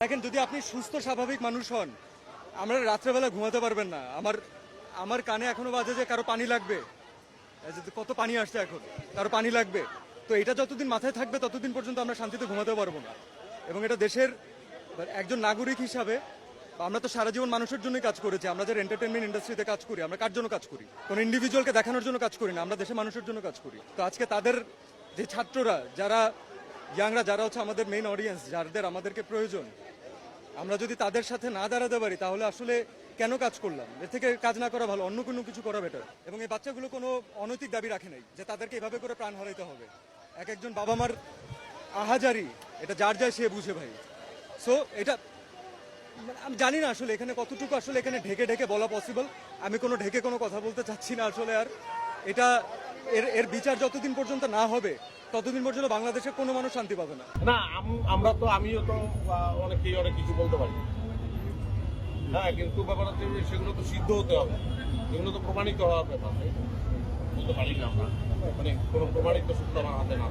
দেখেন, যদি আপনি সুস্থ স্বাভাবিক মানুষ হন, আমরা রাত্রেবেলা ঘুমাতে পারবেন না। আমার কানে এখনো বাজে যে কারো পানি লাগবে, কত পানি আসছে এখন, কারো পানি লাগবে। তো এটা যতদিন মাথায় থাকবে ততদিন পর্যন্ত আমরা শান্তিতে ঘুমাতে পারবো না। এবং এটা দেশের একজন নাগরিক হিসাবে আমরা তো সারা জীবন মানুষের জন্যই কাজ করেছি। আমরা যারা এন্টারটেনমেন্ট ইন্ডাস্ট্রিতে কাজ করি, আমরা কার জন্য কাজ করি? কোনো ইন্ডিভিজুয়ালকে দেখানোর জন্য কাজ করি না, আমরা দেশের মানুষের জন্য কাজ করি। তো আজকে তাদের যে ছাত্ররা, যারা ইয়াংরা, যারা হচ্ছে আমাদের মেইন অডিয়েন্স, যাদের আমাদেরকে প্রয়োজন, আমরা যদি তাদের সাথে না দাঁড়াতে পারি তাহলে আসলে কেন কাজ করলাম? এর থেকে কাজ না করা ভালো, অন্য কোনো কিছু করা বেটার। এবং এই বাচ্চাগুলো কোনো অনৈতিক দাবি রাখে নাই যে তাদেরকে এভাবে করে প্রাণ হারাইতে হবে। এক একজন বাবা মার আহাজারি, এটা যার যায় সে বুঝে ভাই। সো এটা আমি জানি না আসলে এখানে কতটুকু আসলে এখানে ঢেকে ঢেকে বলা পসিবল। আমি কোনো ঢেকে কোনো কথা বলতে চাচ্ছি না আসলে। আর এটা এর বিচার যতদিন পর্যন্ত না হবে ততদিন পর্যন্ত বাংলাদেশের কোনো মানুষ শান্তি পাবে না। না, আমিও তো অনেকেই অনেক কিছু বলতে পারি, হ্যাঁ, কিন্তু ব্যাপার হচ্ছে সেগুলো তো সিদ্ধ হতে হবে, এগুলো তো প্রমাণিত হওয়ার ব্যাপার। বলতে পারি না আমরা, মানে কোনো প্রমাণিত সূত্র আমার হাতে না।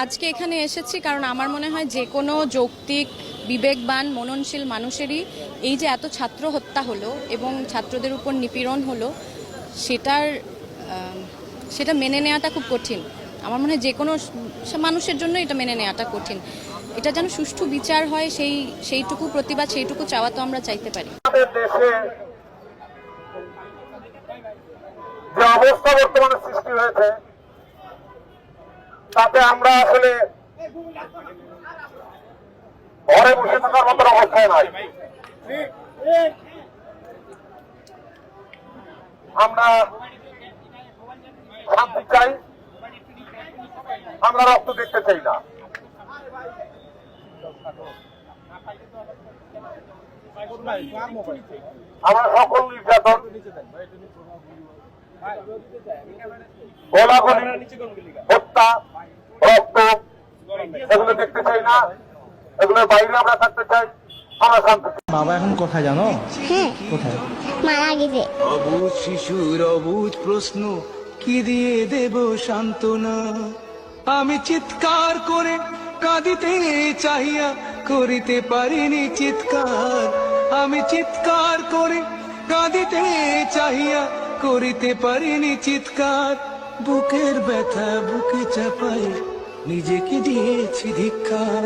আজকে এখানে এসেছি কারণ আমার মনে হয় যে কোনো যৌক্তিক, বিবেকবান, মননশীল মানুষেরই এই যে এত ছাত্র হত্যা হলো এবং ছাত্রদের উপর নিপীড়ন হলো, সেটা মেনে নেওয়াটা খুব কঠিন। আমার মনে হয় যে কোনো মানুষের জন্য এটা মেনে নেওয়াটা কঠিন। এটা যেন সুষ্ঠু বিচার হয়, সেইটুকু প্রতিবাদ, সেইটুকু চাওয়া তো আমরা চাইতে পারি। যে অবস্থা বর্তমানে সৃষ্টি হয়েছে তাতে আমরা আসলে ঘরে বসে থাকার মতো অবস্থায় নাই। আমরা শান্তি চাই, আমরা রক্ত দেখতে চাই না। আমরা সকল নির্যাতন, গোলাগুলি, হত্যা, রক্ত এগুলো দেখতে চাই না। এগুলোর বাইরে আমরা থাকতে চাই, আমরা শান্তি। বাবা এখন কোথায় জানো? হ্যাঁ, কোথায়? মারা গেছে। অবুঝ শিশুর অবুঝ প্রশ্ন, কি দিয়ে দেব সান্ত্বনা? আমি চিৎকার করে কাঁদিতে চাহিয়া করিতে পারিনি চিৎকার। আমি চিৎকার করে কাঁদিতে চাহিয়া করিতে পারিনি চিৎকার। বুকের ব্যথা বুকে চাপাই নিজেকে দিয়েছি ধিক্কার।